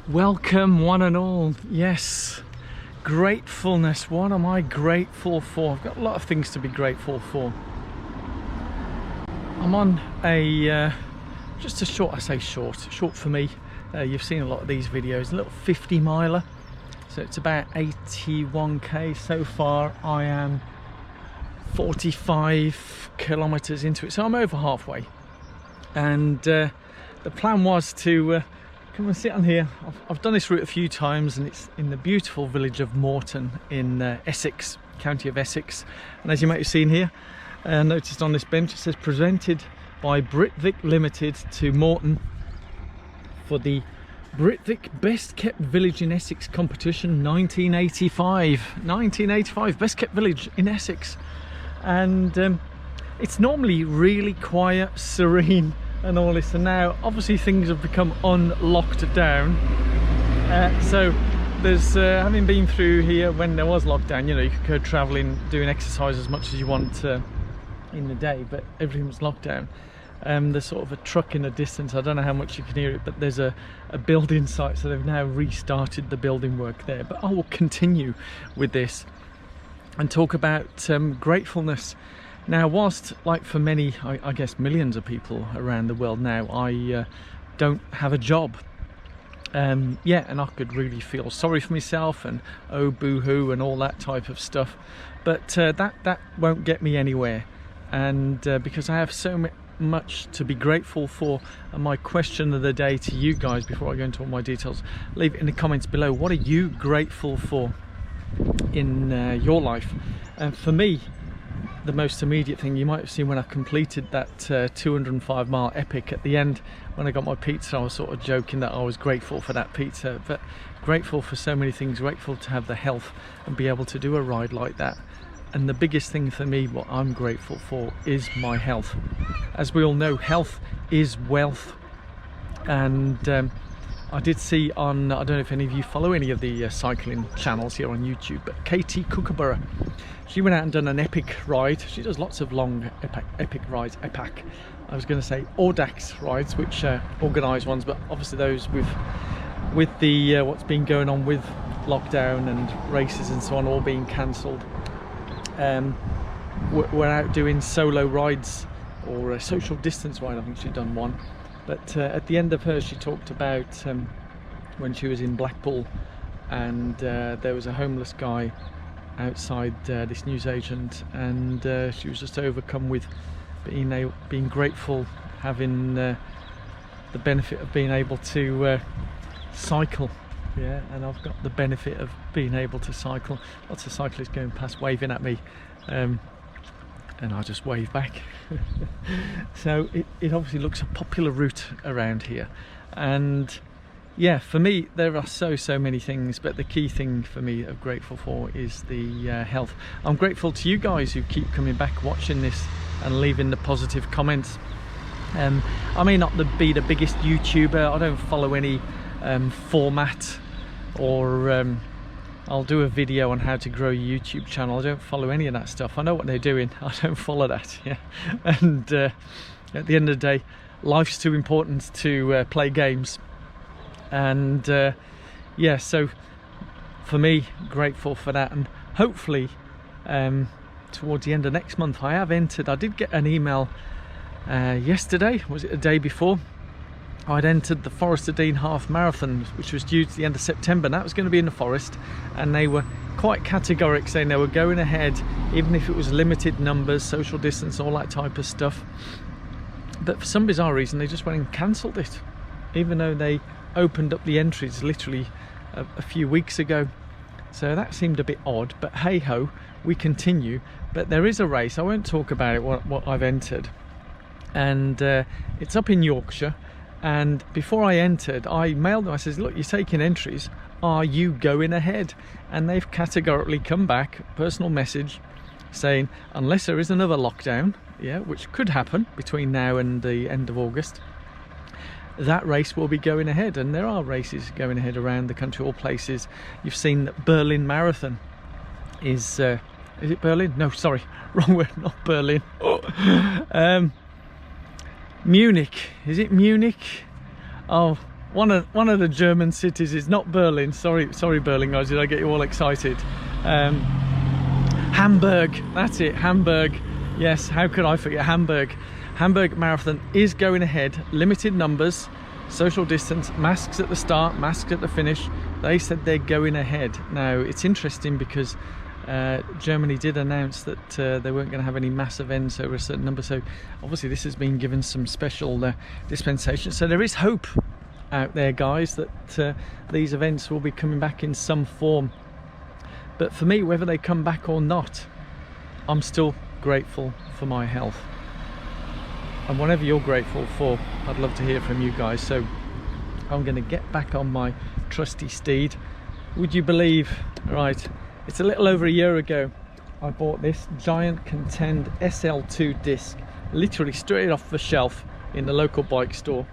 Welcome one and all. Yes, gratefulness. What am I grateful for? I've got a lot of things to be grateful for. I'm on a just a short, I say short for me, you've seen a lot of these videos, a little 50 miler, so it's about 81k so far. I am 45 kilometers into it, so I'm over halfway, and the plan was to come and sit on here. I've done this route a few times, and it's in the beautiful village of Moreton in Essex, county of Essex. And as you might have seen here, noticed on this bench, it says presented by Britvic Limited to Moreton for the Britvic Best Kept Village in Essex competition 1985. Best kept village in Essex. And it's normally really quiet, serene and all this, and now obviously things have become unlocked down, so there's having been through here when there was lockdown, you know, you could go traveling, doing exercise as much as you want in the day, but everything was locked down. There's sort of a truck in the distance, I don't know how much you can hear it, but there's a building site, so they've now restarted the building work there. But I will continue with this and talk about gratefulness. Now, whilst, like for many, I guess millions of people around the world now, I don't have a job. Yeah, and I could really feel sorry for myself and oh boo-hoo and all that type of stuff. But that won't get me anywhere. And because I have so much to be grateful for, and my question of the day to you guys, before I go into all my details, leave it in the comments below. What are you grateful for in your life? And for me, the most immediate thing, you might have seen when I completed that 205 mile epic at the end, when I got my pizza, I was sort of joking that I was grateful for that pizza, but grateful for so many things, grateful to have the health and be able to do a ride like that. And the biggest thing for me, what I'm grateful for, is my health. As we all know, health is wealth. And I did see on, I don't know if any of you follow any of the cycling channels here on YouTube, but Katie Kookaburra, she went out and done an epic ride. She does lots of long epic rides, I was going to say Audax rides, which organised ones, but obviously those with the what's been going on with lockdown and races and so on all being cancelled. We're out doing solo rides, or a social distance ride. I think she'd done one. But at the end of hers, she talked about when she was in Blackpool, and there was a homeless guy outside this newsagent, and she was just overcome with being grateful, having the benefit of being able to cycle. Yeah, and I've got the benefit of being able to cycle. Lots of cyclists going past waving at me, and I just wave back. So it obviously looks a popular route around here. And yeah, for me there are so many things, but the key thing for me I'm grateful for is the health. I'm grateful to you guys who keep coming back, watching this and leaving the positive comments. I may not be the biggest YouTuber, I don't follow any format, or I'll do a video on how to grow a YouTube channel. I don't follow any of that stuff. I know what they're doing, I don't follow that. Yeah, and at the end of the day, life's too important to play games. And yeah, so for me, grateful for that. And hopefully towards the end of next month, I have entered, I did get an email yesterday, was it the day before, I'd entered the Forest of Dean half marathon, which was due to the end of September, and that was going to be in the forest, and they were quite categoric, saying they were going ahead even if it was limited numbers, social distance, all that type of stuff. But for some bizarre reason they just went and cancelled it, even though they opened up the entries literally a few weeks ago. So that seemed a bit odd, but hey ho, we continue. But there is a race, I won't talk about it, what I've entered, and it's up in Yorkshire. And before I entered, I mailed them, I says, look, you're taking entries, are you going ahead? And they've categorically come back, personal message, saying unless there is another lockdown, yeah, which could happen between now and the end of August, that race will be going ahead. And there are races going ahead around the country, all places. You've seen that Berlin Marathon is it Berlin? No, sorry, wrong word, not Berlin. Munich, is it Munich? Oh, one of the German cities. Is not Berlin. Sorry Berlin guys, did I get you all excited? Hamburg, that's it, Hamburg. Yes, how could I forget Hamburg? Hamburg Marathon is going ahead, limited numbers, social distance, masks at the start, masks at the finish. They said they're going ahead. Now it's interesting because Germany did announce that they weren't going to have any mass events over a certain number, so obviously this has been given some special dispensation. So there is hope out there, guys, that these events will be coming back in some form. But for me, whether they come back or not, I'm still grateful for my health. And whatever you're grateful for, I'd love to hear from you guys. So I'm going to get back on my trusty steed. Would you believe, right, it's a little over a year ago I bought this giant Contend SL2 disc, literally straight off the shelf in the local bike store.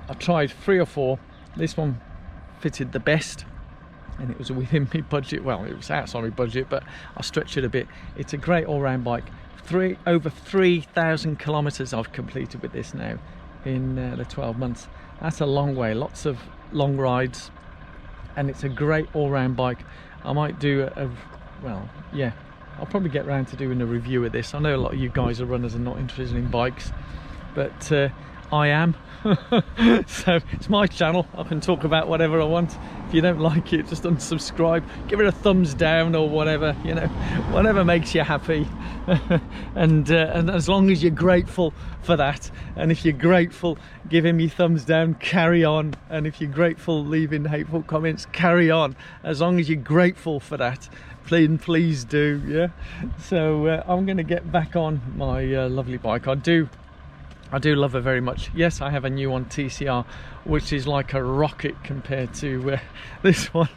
I tried 3 or 4. This one fitted the best, and it was within my budget. Well, it was outside my budget, but I stretched it a bit. It's a great all-round bike. Over 3,000 kilometers I've completed with this now in the 12 months. That's a long way, lots of long rides, and it's a great all-round bike. I might do well, yeah, I'll probably get around to doing a review of this. I know a lot of you guys are runners and not interested in bikes, but I am. So it's my channel, I can talk about whatever I want. If you don't like it, just unsubscribe, give it a thumbs down or whatever, you know, whatever makes you happy. and as long as you're grateful for that, and if you're grateful, giving me thumbs down, carry on. And if you're grateful, leaving hateful comments, carry on. As long as you're grateful for that, please do. Yeah, so I'm gonna get back on my lovely bike. I do love her very much. Yes, I have a new one, TCR, which is like a rocket compared to this one,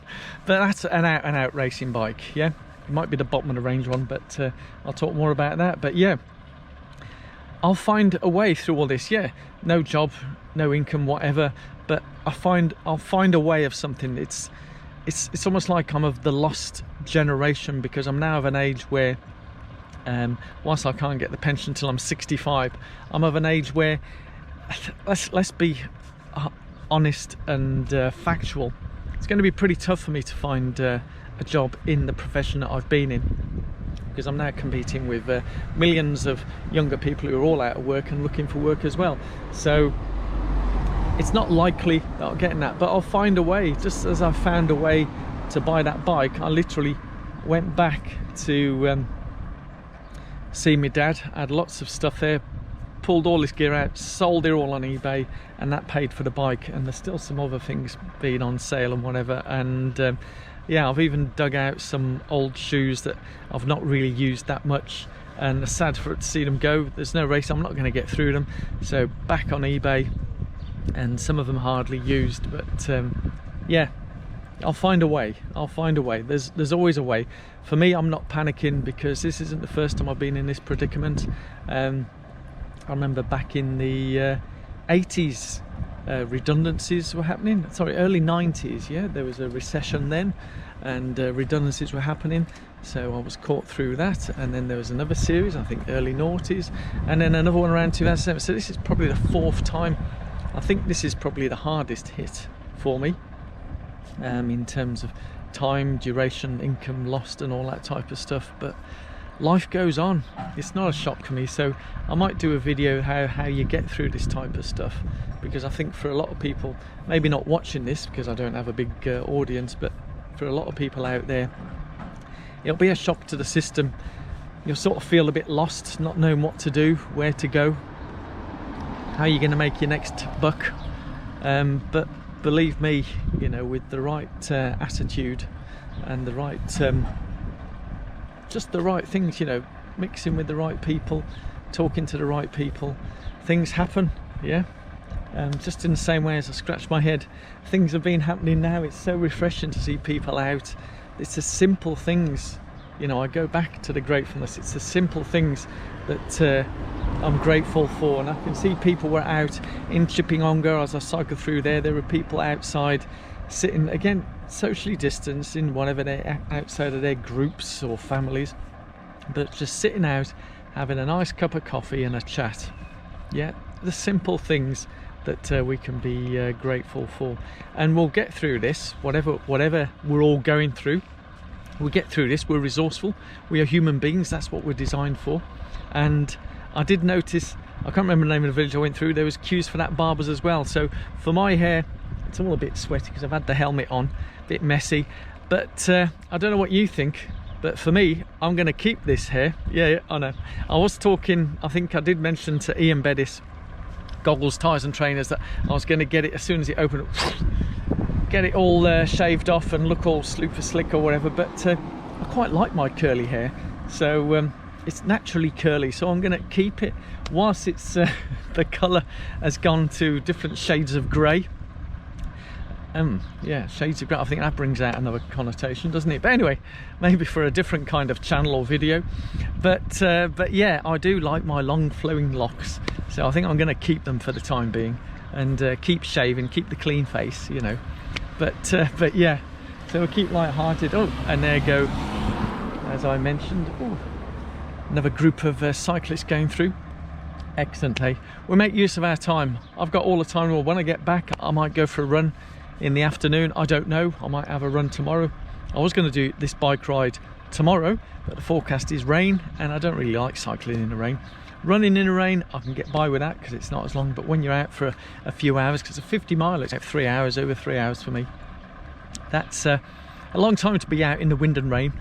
but that's an out racing bike. Yeah, it might be the bottom of the range one, but I'll talk more about that. But yeah, I'll find a way through all this. Yeah, no job, no income, whatever, but I'll find a way of something. It's almost like I'm of the lost generation, because I'm now of an age where whilst I can't get the pension till I'm 65, I'm of an age where, let's be honest and factual, it's going to be pretty tough for me to find a job in the profession that I've been in, because I'm now competing with millions of younger people who are all out of work and looking for work as well. So it's not likely that I'll get in that, but I'll find a way. Just as I found a way to buy that bike, I literally went back to see my dad. I had lots of stuff there, pulled all this gear out, sold it all on eBay, and that paid for the bike. And there's still some other things being on sale and whatever. And yeah, I've even dug out some old shoes that I've not really used that much, and it's sad for it to see them go. There's no race, I'm not going to get through them, so back on eBay, and some of them hardly used. But yeah, I'll find a way. I'll find a way. There's always a way. For me, I'm not panicking, because this isn't the first time I've been in this predicament. I remember back in the 80s, redundancies were happening. Sorry, early 90s. Yeah, there was a recession then, and redundancies were happening. So I was caught through that, and then there was another series, I think early noughties, and then another one around 2007. So this is probably the 4th time. I think this is probably the hardest hit for me. In terms of time, duration, income lost and all that type of stuff, but life goes on. It's not a shock for me, so I might do a video how you get through this type of stuff, because I think for a lot of people, maybe not watching this because I don't have a big audience, but for a lot of people out there, it'll be a shock to the system. You'll sort of feel a bit lost, not knowing what to do, where to go, how you're going to make your next buck. But believe me, you know, with the right attitude and the right just the right things, you know, mixing with the right people, talking to the right people, things happen. Yeah, just in the same way as I scratch my head, things have been happening now. It's so refreshing to see people out. It's the simple things, you know, I go back to the gratefulness. It's the simple things that I'm grateful for, and I can see people were out in Chipping-Ongar as I cycle through there. There were people outside sitting, again, socially distanced in whatever they're outside of their groups or families, but just sitting out having a nice cup of coffee and a chat. Yeah, the simple things that we can be grateful for, and we'll get through this. Whatever we're all going through, we'll get through this. We're resourceful. We are human beings. That's what we're designed for. And I did notice, I can't remember the name of the village I went through, there was queues for that barbers as well. So for my hair, it's all a bit sweaty because I've had the helmet on, a bit messy. But I don't know what you think, but for me, I'm going to keep this hair. Yeah, I know. I was talking, I think I did mention to Ian Bettis, Goggles, Tyres and Trainers, that I was going to get it as soon as it opened up, get it all shaved off and look all super slick or whatever. But I quite like my curly hair, so it's naturally curly, so I'm going to keep it whilst it's the colour has gone to different shades of grey. Yeah, shades of grey, I think that brings out another connotation, doesn't it? But anyway, maybe for a different kind of channel or video. But yeah, I do like my long flowing locks, so I think I'm going to keep them for the time being, and keep shaving, keep the clean face, you know. But yeah, so we'll keep light-hearted. Oh, and there go, as I mentioned, oh, another group of cyclists going through. Excellent, hey? We'll make use of our time. I've got all the time. Well, when I get back, I might go for a run in the afternoon. I don't know, I might have a run tomorrow. I was going to do this bike ride tomorrow, but the forecast is rain, and I don't really like cycling in the rain. Running in the rain, I can get by with that because it's not as long, but when you're out for a few hours, because a 50 mile, it's like 3 hours, over 3 hours for me. That's a long time to be out in the wind and rain.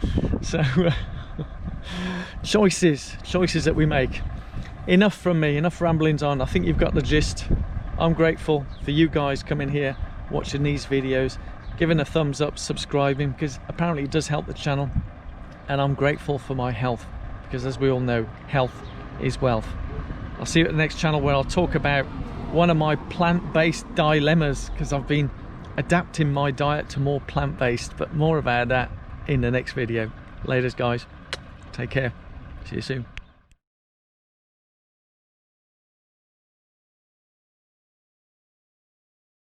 So choices that we make. Enough from me, enough ramblings on. I think you've got the gist. I'm grateful for you guys coming here, watching these videos, giving a thumbs up, subscribing, because apparently it does help the channel. And I'm grateful for my health, because as we all know, health is wealth. I'll see you at the next channel, where I'll talk about one of my plant-based dilemmas, because I've been adapting my diet to more plant-based, but more about that in the next video. Laters, guys. Take care. See you soon.